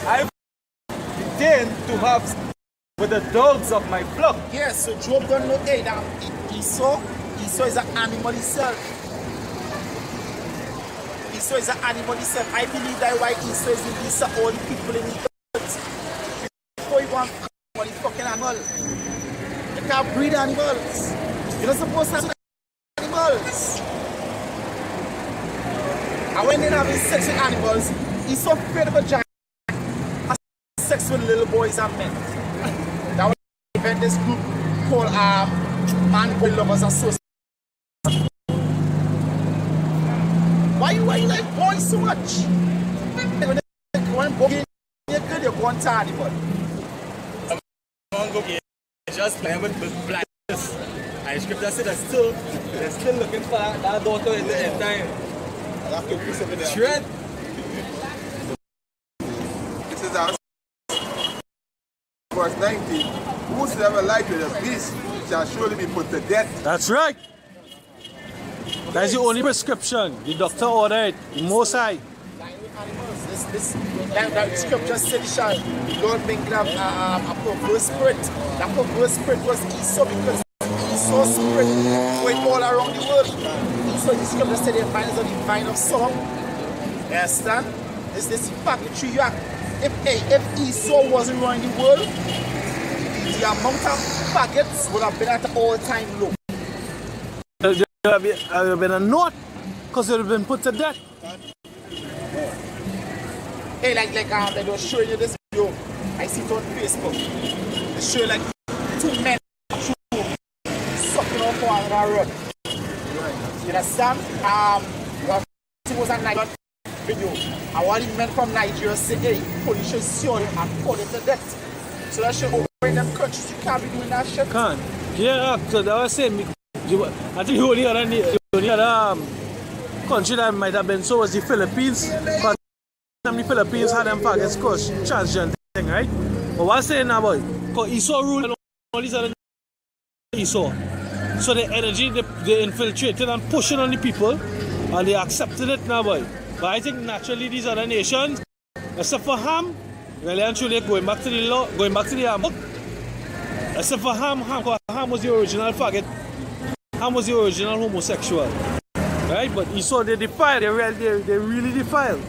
I begin to have with the dogs of my flock. Yes, so Job don't know, hey, now Esau is an animal himself. Esau is an animal himself. I believe that why Esau is in this all the people in the earth. Before you want all the fucking animal. You can't breed animals. You're not supposed to have animals. And when they're having sex with animals, Esau afraid of a giant. Sex with little boys and men. That was when this group called Man Boy Lovers Association. Why you like boys so much? When you're good, you're going to animal. Just playing with blindness. I scripture said they're still looking for that daughter in the end time. Shred. This is our verse 19. Whosoever liketh a beast shall surely be put to death. That's right. That's the only prescription. The doctor ordered it. The Most High. That scripture said shall Lord bring them a perverse spirit. That perverse spirit was Esau because Esau's spirit going all around the world. Esau, the scripture said the vine is on the vine of Sodom. You understand? This fact you act. If Esau wasn't running the world, the amount of faggots would have been at an all-time low. There would have been a note because it would have been put to death. Hey, like they were showing you this video. I see it on Facebook. They show like two men sucking off on a road. You understand? It was a night video. And one of the men from Nigeria said, hey, police should sue him and put him to death. So that should over in them countries you can't be doing that shit. Can't. Yeah, so that was saying, I think the only other country that might have been so was the Philippines. Because the Philippines had them faggots cause transgender thing, right? But what's saying now, boy? Because Esau ruled all these other Esau. So the energy they infiltrated and pushing on the people and they accepted it now, boy. But I think naturally these other nations, except for Ham, really and truly going back to the law, going back to the book. Except for Ham was the original faggot. Ham was the original homosexual. Right? But Esau, they defiled, they really defiled.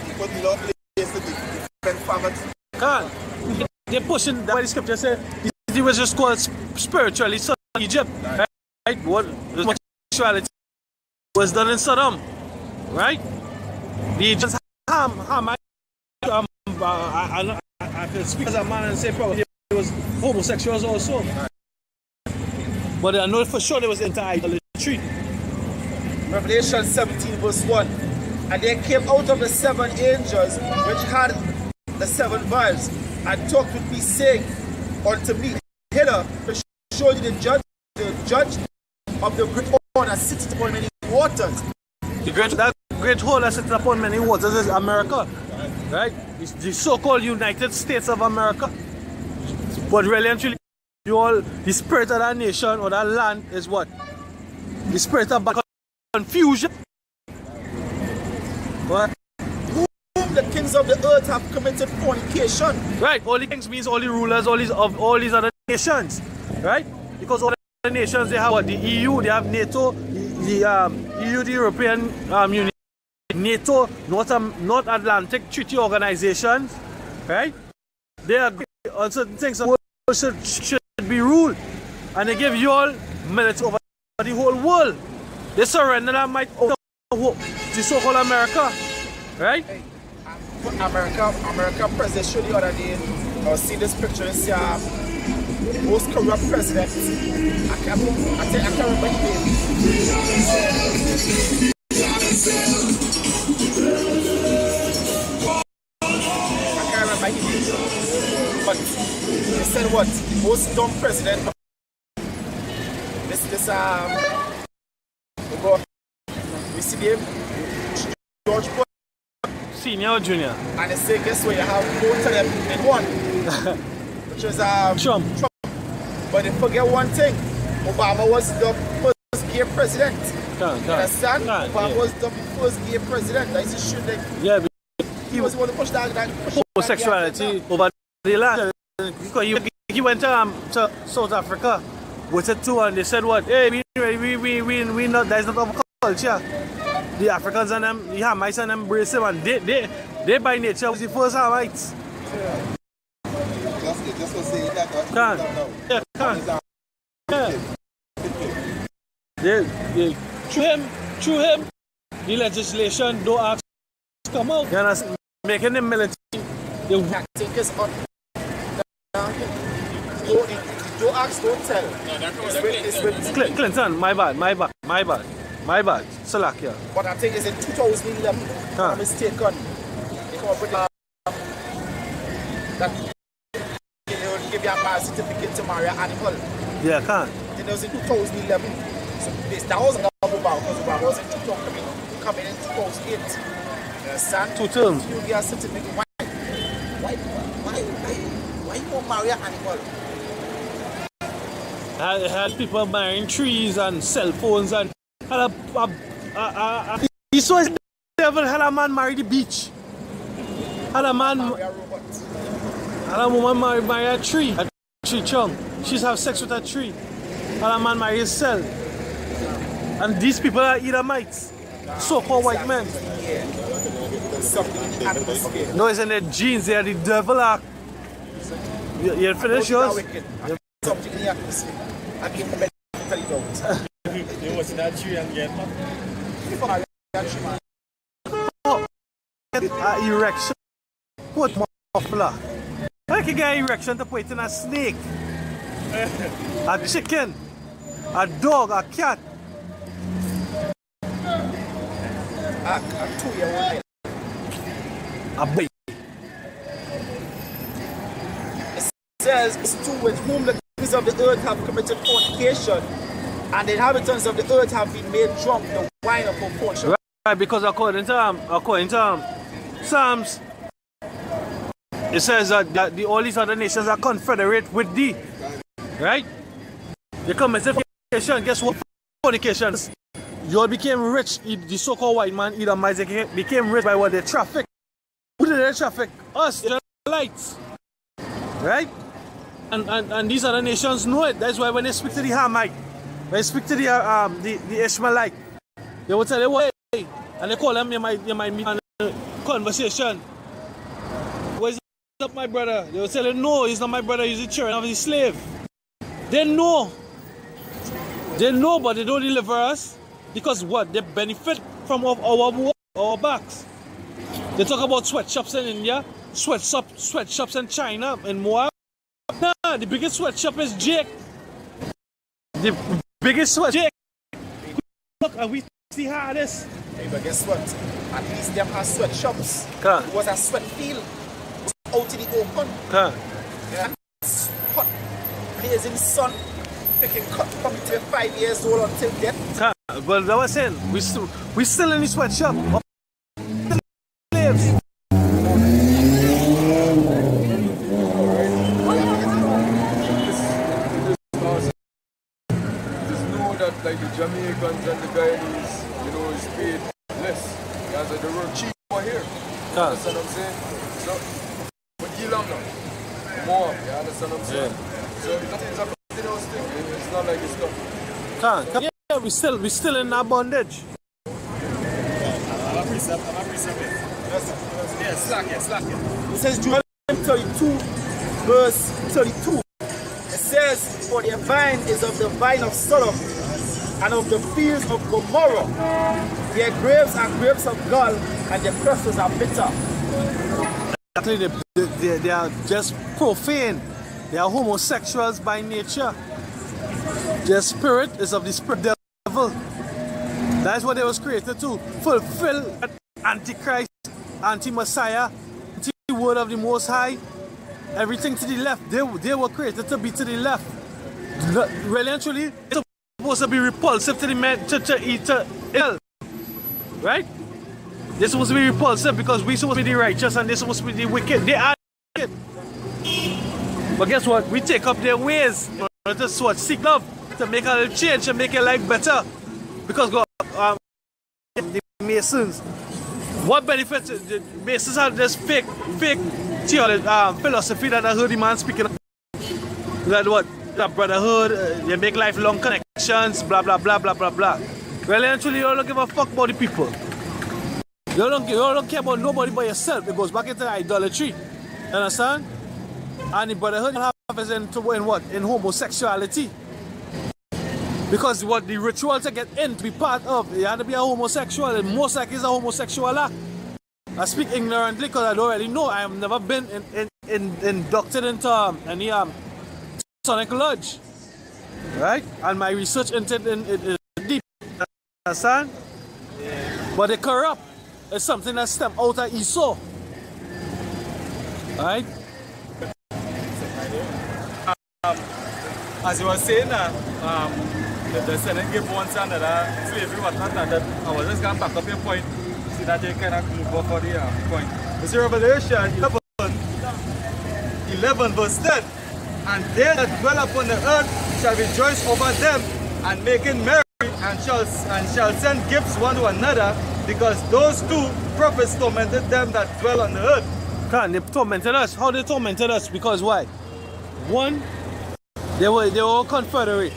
Because the Lord placed the different families. Can't. They're pushing, that's why the scripture said, he was just called spiritually son of Egypt. Right? What the sexuality was done in Sodom. Right? The Egyptians, Ham, I can speak as a man and say probably it was homosexuals also. But I know for sure there was anti-idolatry. Revelation 17 verse 1. And there came out of the 7 angels which had the 7 vials, and talked with me, saying unto me, hither to show you the judge of the great horn that sitteth upon many waters. That great horn that sitteth upon many waters is America. Right? It's the so-called United States of America. But really and truly, the spirit of that nation or that land is what? The spirit of confusion. What? Whom the kings of the earth have committed fornication. Right, all the kings means all the rulers of all these other nations. Right? Because all the nations, they have what? The EU, they have NATO, the EU, the European Union, NATO, North Atlantic Treaty Organizations. Right? They are on certain things that should be ruled. And they give you all minutes over the whole world. They surrender that might over the so-called America. Right? Hey, America president showed the other day, I was seeing this picture, it's the most corrupt president. I can't remember his name. But they said what? The most dumb president. We see him, George Bush. Senior or junior? And they say, guess what? You have both of them in one. Which is Trump. But they forget one thing. Obama was the first gay president. You understand? Obama was the first gay president. That's the shit. Yeah, He was the one to push that homosexuality over the land. Because he went to South Africa with it too, and they said what? Hey, we not, that's not our culture. The Africans and them, the Hamites and them embrace him, and they by nature was the first Hamites. Just to say that. Yeah, can. Yeah. Through him, the legislation don't ask to come out. You understand? Making them military. I think it's on. Don't ask, don't tell. It's with Clinton, my bad. Salakia. But I think it's in 2011. If I'm mistaken. They come up with that they will give you a marriage certificate to marry an animal. Yeah, can't. It was in 2011. So that wasn't about because it was in 2000 coming in 2008. You understand? 2 terms. You get a certificate. Why you won't marry an animal? I had people marrying trees and cell phones and he saw his devil had a man marry the beach. Had a man had a woman marry a tree chung. She's have sex with a tree. Had a man marry his cell. And these people are Edomites. So-called white men. No, it's in their genes, they are the devil act. You finish yours? Something in the atmosphere. I came to bed and tell you out. You watch that tree and get erection. What muffler? I can get erection to put in a snake, a chicken, a dog, a cat. A 2-year-old. A baby. It says, to with whom the kings of the earth have committed fornication, and the inhabitants of the earth have been made drunk with the wine of her fortune. Right, because according to Psalms, it says that all these other nations are confederate with thee. Right? They committed fornication. Guess what? Fornication. You all became rich. The so-called white man, Edomites, became rich by what they traffic. Who did they traffic? Us, the lights. Right? And these other nations know it. That's why when they speak to the Hamite, when they speak to the Ishmaelite, they will tell you, hey, and they call them, you might meet in a conversation. What is up, my brother? They will tell you, no, he's not my brother, he's the children of his slave. They know. They know, but they don't deliver us. Because what? They benefit from our backs. They talk about sweatshops in India, sweatshops in China, and Moab. Nah, the biggest sweatshop is Jake. The biggest sweatshop. Look, and we see hardest. Hey, but guess what? At least them have sweatshops. It was a sweat field. It was out in the open. Yeah. Hot, blazing sun. Picking cut from between 5 years old until death. But I was saying, we still in the sweatshop. Slaves. Like the Jamaicans and the Guyanese, is paid less. Because they work cheap over here. You understand what I'm saying? So, but you long now. More, you understand what I'm saying? Yeah. So, it's a continuous thing. It's not like it's not. Yeah, we still in our bondage. I'm a precept. Yeah, slack it. It says Deuteronomy 32, verse 32. It says, for their vine is of the vine of Sodom, and of the fields of Gomorrah. Their grapes are grapes of gall, and their presses are bitter. Actually, they are just profane. They are homosexuals by nature. Their spirit is of the spirit devil. That's what they was created to fulfill Antichrist, anti-Messiah, anti-word of the Most High. Everything to the left. They were created to be to the left. Really and truly, it's supposed to be repulsive to the men to eat ill. Right? They're supposed to be repulsive because we're supposed to be the righteous and they're supposed to be the wicked. They are wicked. But guess what? We take up their ways in order to seek love, to make a little change and make your life better. Because God, the Masons, What benefits the basis of this fake theology, philosophy that I heard the man speaking of? That what? That brotherhood, they make lifelong connections, blah blah blah blah blah blah. Well, actually, you don't give a fuck about the people. You don't care about nobody but yourself. It goes back into idolatry. You understand? And the brotherhood you have is in what? In homosexuality. Because what the ritual to get in, to be part of, you have to be a homosexual, and most likely is a homosexual act. I speak ignorantly because I don't really know. I have never been inducted into any Sonic Lodge. Right? And my research into it is deep. Understand? But they corrupt. It's something that stems out of Esau. Right? As you were saying, the Senate gave one son that slavery was not that. I was just going to back up your point. See that you kind of go for the point. It's Revelation 11 verse 10. And they that dwell upon the earth shall rejoice over them and making merry and shall send gifts one to another, because those two prophets tormented them that dwell on the earth. They tormented us. How they tormented us? Because why? One, they were confederate.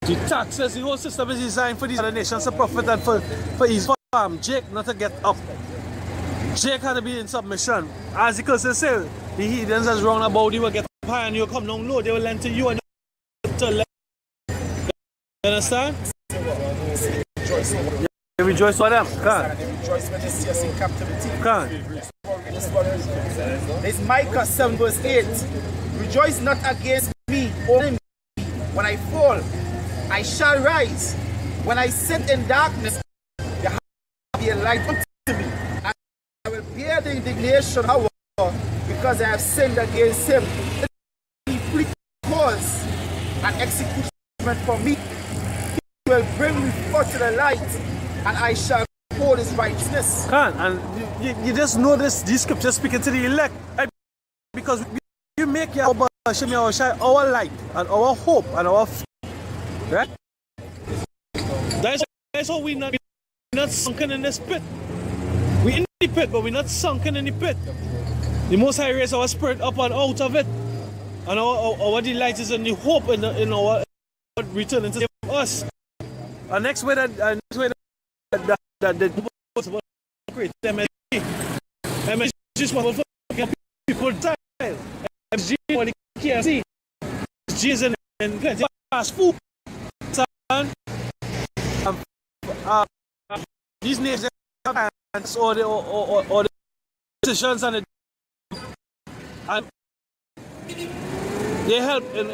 The taxes, the whole system is designed for these other nations to profit and for his farm. Jake not to get up. Jake had to be in submission. As the curse say, the heathens is wrong about you will get up high and you come down low. They will lend to you and to lend. You understand? They rejoice for them. Can. They rejoice when they see us in captivity. Can. It's Micah 7 verse 8. Rejoice not against me, only me. When I fall, I shall rise. When I sit in darkness, there will be a light unto me. I will bear the indignation, however, because I have sinned against him. He plead cause and execution for me. He will bring me forth to the light, and I shall hold his righteousness. And you just know this, these scriptures speaking to the elect. Because you make your light and our hope and our faith. Right? That's why we're not sunken in this pit. We're in the pit, but we're not sunken in the pit. The Most High raise our spirit up and out of it. And our delight is in the hope in our return into us. And next way that the create MSG is for people die. MSG for the KFC. MSG is in plenty fast food. These nations have hands or the decisions and they help and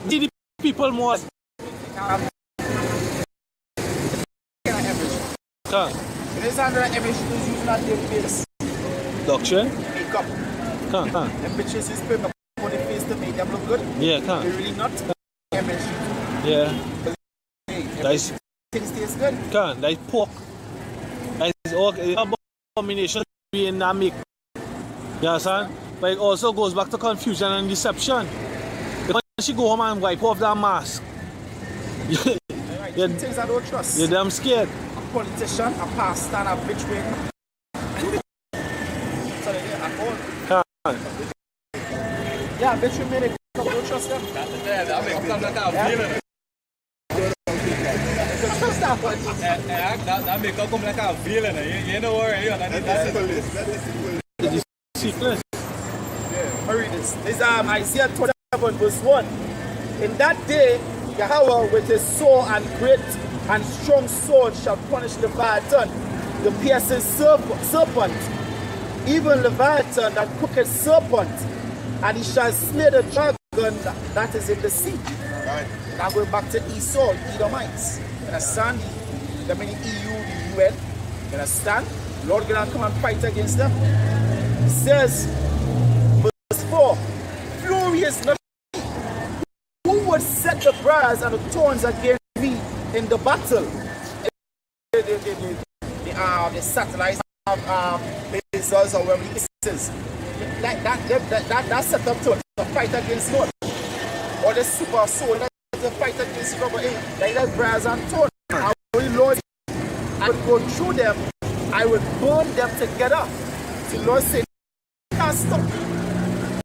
the people more. There's another image is using that their face. Doctrine? Makeup. The pictures is putting up on the face to make them look good. Yeah, They're really not image. Yeah. That's things taste good. That's pork. That's all combination being that make. You understand? But it also goes back to confusion and deception. When she go home and wipe off that mask, Things I don't trust. You're damn scared. A politician, a pastor, and a bitch way. So they at all. Yeah, bitch way made it. Don't trust them. That makes them like a feeling. That make them come like a feeling. You know where The secret. I read this. This is Isaiah 27 verse 1. In that day, Yahweh with his sword and great and strong sword shall punish Leviathan, the piercing serpent, even Leviathan, that crooked serpent, and he shall slay the dragon that is in the sea. Right. Now going back to Esau, Edomites. You understand? Them in the EU, the UN. You understand? Lord gonna come and fight against them. It says, verse 4, furious not me. Who would set the briars and the thorns against me in the battle? The satellites have lasers or whatever it is. That's set up to fight against Lord. Or the super soul to fight against rubber. Like that briars and thorns. Our Lord, I would go through them I will burn them together. The Lord said, can't stop.